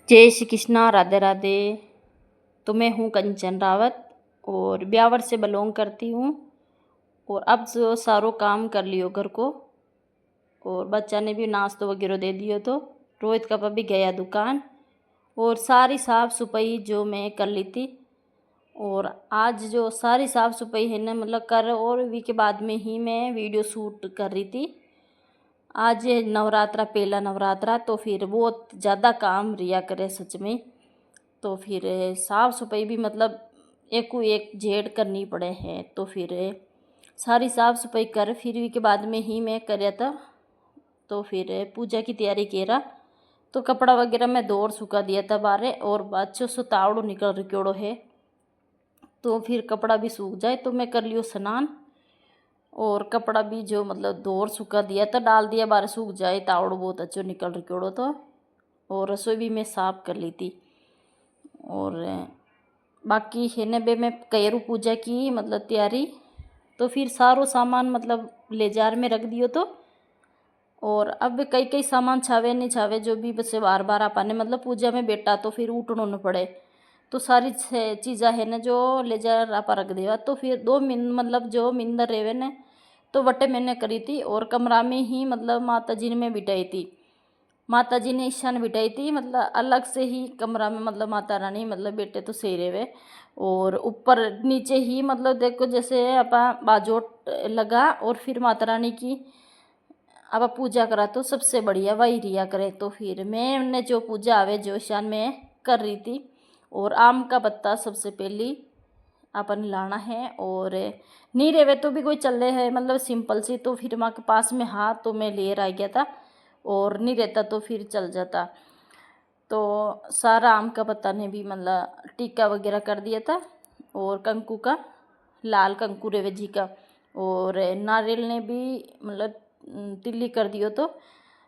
जय श्री कृष्णा, राधे राधे। तो मैं हूँ कंचन रावत और ब्यावर से बिलोंग करती हूँ। और अब जो सारो काम कर लियो घर को, और बच्चा ने भी नाश्तो वगैरह दे दियो। तो रोहित का भी गया दुकान, और सारी साफ़ सफाई जो मैं कर ली थी। और आज जो सारी साफ़ सफाई है ना मतलब कर, और वी के बाद में ही मैं वीडियो शूट कर रही थी। आज नवरात्रा, पहला नवरात्रा, तो फिर बहुत ज़्यादा काम रिया करे सच में। तो फिर साफ़ सफाई भी मतलब एक को एक झेड़ करनी पड़े हैं। तो फिर सारी साफ़ सफाई कर फिर भी के बाद में ही मैं कर था। तो फिर पूजा की तैयारी करा। तो कपड़ा वगैरह मैं दौड़ सुखा दिया था बारे, और बच्चों से तावड़ो निकल रिक्योड़ो है। तो फिर कपड़ा भी सूख जाए तो मैं कर लियो स्नान, और कपड़ा भी जो मतलब दौड़ सुखा दिया था डाल दिया बारे, सूख जाए तावड़ो बहुत अच्छो निकल रिक्योड़ो। तो और रसोई भी मैं साफ़ कर ली थी। और बाकी है ने बे मैं कयरू पूजा की मतलब तैयारी। तो फिर सारो सामान मतलब ले जार में रख दियो। तो और अब कई कई सामान छावे नहीं छावे जो भी बस बार बार आपाने मतलब पूजा में बेटा तो फिर उठनो न पड़े। तो सारी चीज़ा है ना जो ले जार आपा रख देवा। तो फिर दो मिन मतलब जो मिंदर रेवे ने तो वटे मैंने करी थी, और कमरा में ही मतलब माता जी ने मैं बिठाई थी। माता जी ने ईशान बिठाई थी मतलब अलग से ही कमरा में, मतलब माता रानी मतलब बेटे तो सही रहे। और ऊपर नीचे ही मतलब देखो जैसे अपा बाजोट लगा, और फिर माता रानी की अब पूजा करा तो सबसे बढ़िया वही रिया करे। तो फिर मैंने जो पूजा आवे जो ईशान में कर रही थी। और आम का पत्ता सबसे पहली अपन लाना है, और नहीं रेवे तो भी कोई चल रहे है मतलब सिंपल सी। तो फिर माँ के पास में हाथ तो मैं ले आ गया था, और नहीं रहता तो फिर चल जाता। तो सारा आम का पत्ता ने भी मतलब टीका वगैरह कर दिया था, और कंकु का लाल कंकु रेवे जी का, और नारियल ने भी मतलब तिल्ली कर दियो। तो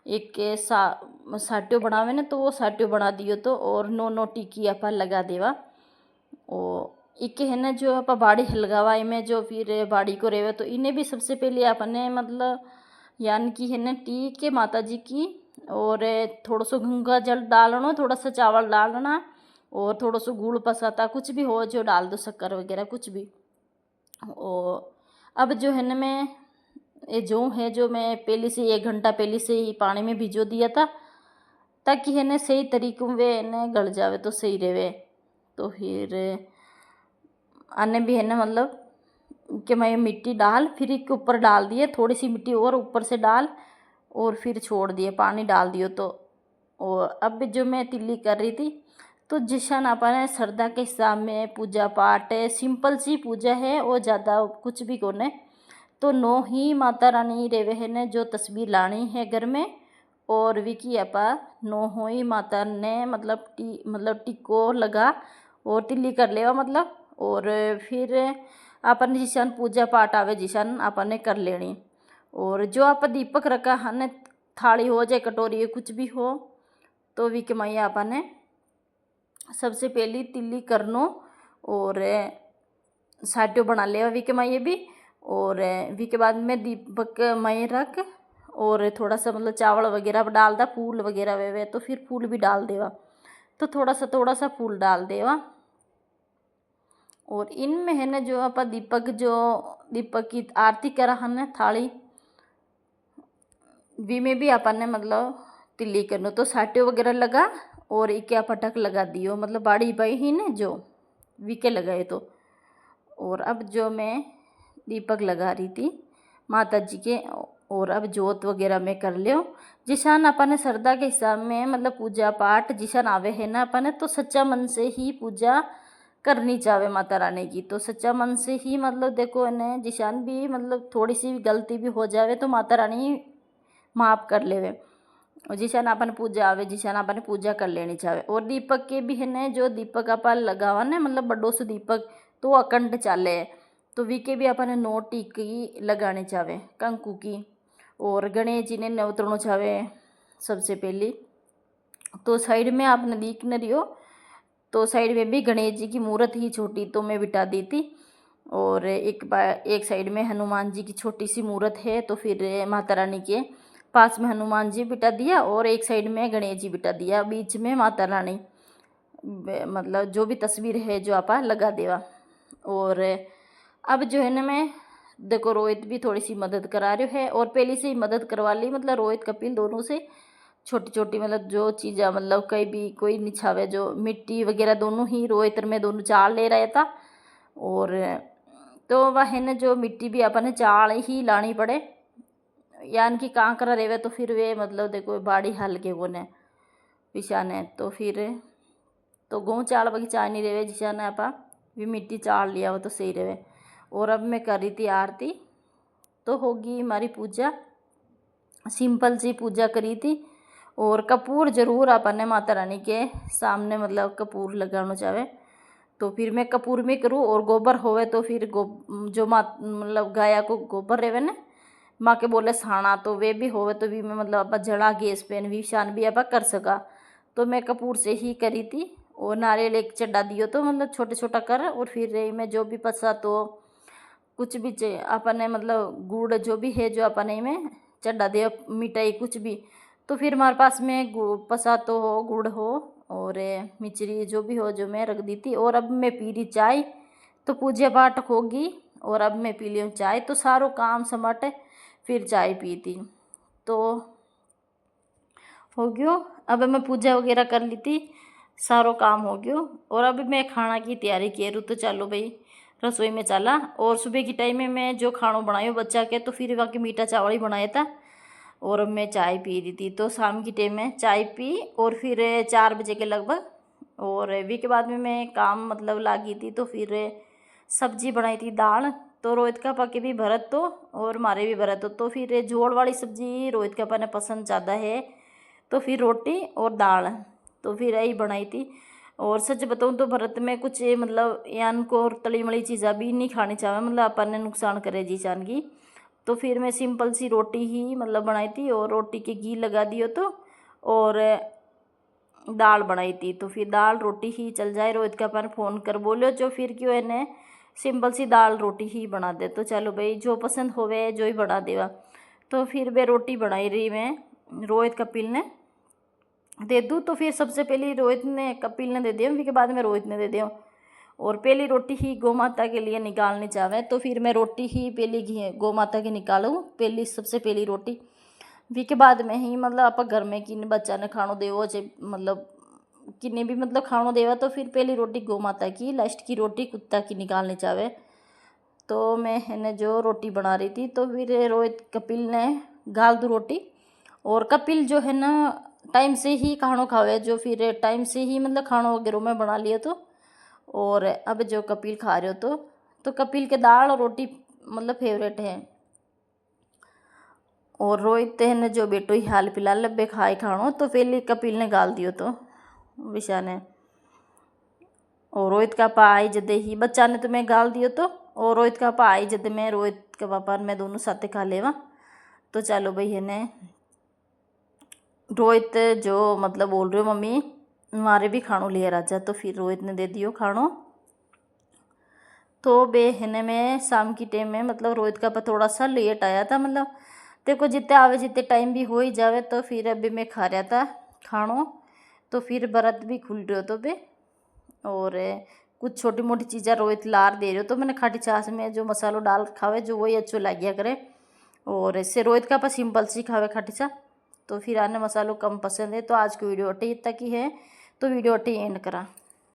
एक के साट्यो बनावे ने तो वो साट्यो बना दियो। तो और नो नो टिकी आपा लगा देवा। और इके है ना जो आप बाड़ी हलगावा में जो फिर बाड़ी को रेवे, तो इन्हें भी सबसे पहले आपने मतलब यानी कि है ना टी के माता जी की, और थोड़ा सो गंगा जल डालना, थोड़ा सा चावल डालना, और थोड़ा सो गुड़ पसाता कुछ भी हो जो डाल दो, शक्कर वगैरह कुछ भी। और अब जो है ना मैं ये जो है जो मैं पहले से 1 घंटा पहले से ही पानी में भिजो दिया था, ताकि है ना सही तरीके में न गल जावे तो सही रहे। तो फिर आने भी है ना मतलब कि मैं मिट्टी डाल फिर इसके ऊपर डाल दिए, थोड़ी सी मिट्टी और ऊपर से डाल, और फिर छोड़ दिए पानी डाल दियो। तो और अब जो मैं तिल्ली कर रही थी, तो जिशन अपन श्रद्धा के हिसाब में पूजा पाठ है, सिंपल सी पूजा है और ज़्यादा कुछ भी कोने। तो नो ही माता रानी रेवे है ने जो तस्वीर लानी है घर में, और विकी अपा नो हो ही माता ने मतलब टिको लगा और तिल्ली कर लेवा मतलब। और फिर अपन जिसान पूजा पाठ आवे जिसान अपन ने कर लेनी। और जो आप दीपक रखा हने थाली हो जाए कटोरी कुछ भी हो, तो वी के मैया अपन ने सबसे पहली तिल्ली करनो, और साट्यो बना लेवा वी के मैया भी। और वी के बाद में दीपक मय रख, और थोड़ा सा मतलब चावल वगैरह डाल दा, फूल वगैरह वे तो फिर फूल भी डाल देवा। तो थोड़ा सा फूल डाल देवा। और इनमें है ना जो आप दीपक की आरती करा है थाली वी में भी अपन ने मतलब तिल्ली करनो। तो साट्यो वगैरह लगा, और इके पटक लगा दियो मतलब बाड़ी पाई ही ने जो वीके लगाए। तो और अब जो मैं दीपक लगा रही थी माता जी के, और अब जोत वगैरह में कर लियो जिसान अपन ने श्रद्धा के हिसाब में मतलब पूजा पाठ जिसान आवे है ना अपन ने, तो सच्चा मन से ही पूजा करनी चाहे माता रानी की। तो सच्चा मन से ही मतलब देखो इन्हें जिसान भी मतलब थोड़ी सी भी गलती भी हो जावे तो माता रानी माफ़ कर लेवे। और जिसान अपन पूजा आवे जिसान अपन पूजा कर लेनी चाहे। और दीपक के भी है ने जो दीपक आप लगावा ने मतलब बड़ो से दीपक तो अखंड चाले। तो वी के भी अपन नो टिकी लगानी चाहे कंकु की। और गणेश जी ने नवतरणो चाहे सबसे पहली। तो साइड में आपने दिख न रही हो, तो साइड में भी गणेश जी की मूर्त ही छोटी तो मैं बिठा दी थी। और एक साइड में हनुमान जी की छोटी सी मूर्त है। तो फिर माता रानी के पास में हनुमान जी बिठा दिया और एक साइड में गणेश जी बिठा दिया, बीच में माता रानी, मतलब जो भी तस्वीर है जो आपा लगा देवा। और अब जो है ना मैं देखो रोहित भी थोड़ी सी मदद करा रहे है और पहले से ही मदद करवा ली, मतलब रोहित कपिल दोनों से छोटी छोटी मतलब जो चीज़ें मतलब कहीं भी कोई निछावे जो मिट्टी वगैरह दोनों ही रोहित में दोनों चाल ले रहा था। और तो वह है ना जो मिट्टी भी अपन चाल ही लानी पड़े, यानी कि कांकरा रेवे तो फिर वे मतलब देखो बाड़ी हल के वो ने पिछाने तो फिर तो गेहूँ चाल बगीचा नहीं रहे जिसा ने आपा भी मिट्टी चाल लिया वो तो सही रहे। और अब मैं कर रही थी आरती, तो होगी हमारी पूजा, सिंपल सी पूजा करी थी। और कपूर जरूर अपन ने माता रानी के सामने मतलब कपूर लगाना चाहे तो फिर मैं कपूर में करूँ। और गोबर होवे तो फिर जो मतलब गाया को गोबर रहे ना माँ के बोले साना तो वे भी होवे तो भी मैं मतलब अब जड़ा गैस पेन भी शान भी अब कर सका, तो मैं कपूर से ही करी थी। और नारियल एक चढ़ा दियो तो मतलब छोटा छोटा कर, और फिर रही मैं जो भी पसा तो कुछ भी अपने मतलब गुड़ जो भी है जो अपने में चढ़ा दिया मिठाई कुछ भी, तो फिर हमारे पास में पसा तो हो गुड़ हो और मिचरी जो भी हो जो मैं रख दी थी। और अब मैं पी रही चाय, तो पूजा पाठ होगी और अब मैं पी ली चाय, तो सारो काम समेटे फिर चाय पी थी तो हो गयो। अब मैं पूजा वगैरह कर ली थी, सारो काम हो गयो। और अब मैं खाना की तैयारी करूँ, तो चलो भाई रसोई में चला। और सुबह की टाइम में मैं जो खाना बनाया बच्चा के तो फिर वहाँ के मीठा चावल ही बनाया था। और अब मैं चाय पी रही थी, तो शाम की टाइम में चाय पी और फिर 4 बजे के लगभग। और वी के बाद में मैं काम मतलब लागी थी, तो फिर सब्जी बनाई थी दाल, तो रोहित का पके भी भरत तो और मारे भी भरत तो फिर जोड़ वाली सब्जी रोहित का पाने पसंद ज़्यादा है, तो फिर रोटी और दाल तो फिर यही बनाई थी। और सच बताऊँ तो भरत में कुछ मतलब यान को और तली मली चीज़ा भी नहीं खानी चाहिए, मतलब अपन ने नुकसान करे जी जान की। तो फिर मैं सिंपल सी रोटी ही मतलब बनाई थी और रोटी के घी लगा दियो तो, और दाल बनाई थी। तो फिर दाल रोटी ही चल जाए, रोहित का पर फ़ोन कर बोलो जो फिर क्यों है ने सिंपल सी दाल रोटी ही बना दे, तो चलो भाई जो पसंद होवे जो ही बना देवा। तो फिर मैं रोटी बनाई रही मैं, रोहित कपिल ने दे दूँ, तो फिर सबसे पहले रोहित ने कपिल ने दे दिया, फिर के बाद में रोहित ने दे दिया। और पहली रोटी ही गौ माता के लिए निकालनी चाहे, तो फिर मैं रोटी ही पहली घी गौ माता की निकालूँ पहली सबसे पहली रोटी, फिर के बाद में ही मतलब आप घर में किन बच्चा ने खानो देवो चे मतलब किन्ने भी मतलब खानो देवा, तो फिर पहली रोटी गौ माता की, लास्ट की रोटी कुत्ता की निकालनी चाहे। तो मैं है ना जो रोटी बना रही थी, तो फिर रोहित कपिल ने गाल दो रोटी। और कपिल जो है ना टाइम से ही खानो खावे, जो फिर टाइम से ही मतलब खानो वगैरह में बना लिया तो। और अब जो कपिल खा रहे हो तो कपिल के दाल और रोटी मतलब फेवरेट है। और रोहित ने जो बेटो ही हाल फिलहाल लब्बे खाए खानो, तो पहले कपिल ने गाल दियो तो विशा ने। और रोहित का पा आई जदे ही बच्चा ने तुम्हें गाल दियो तो, और रोहित का पा आई जदे में रोहित का पापा मैं दोनों साथे खा लेवा। तो चलो भाई है ने रोहित जो मतलब बोल रहे हो मम्मी हमारे भी खानो लिए राजा, तो फिर रोहित ने दे दियो खानो। तो बेहने में शाम की टाइम में मतलब रोहित का थोड़ा सा लेट आया था, मतलब देखो जितने आवे जितने टाइम भी हो ही जावे, तो फिर अभी मैं खा रहा था खानो, तो फिर व्रत भी खुल रहे हो तो बे। और कुछ छोटी मोटी चीज़ें रोहित लार दे रहे हो, तो मैंने खाटी छाछ में जो मसालो डाल खावे जो वही अच्छो लग गया करे। और इससे रोहित का पर सिंपल सी खावे खाटी छा, तो फिर आने मसालो कम पसंद है। तो आज की वीडियो अटे तक ही है, तो वीडियो अटे एंड करा।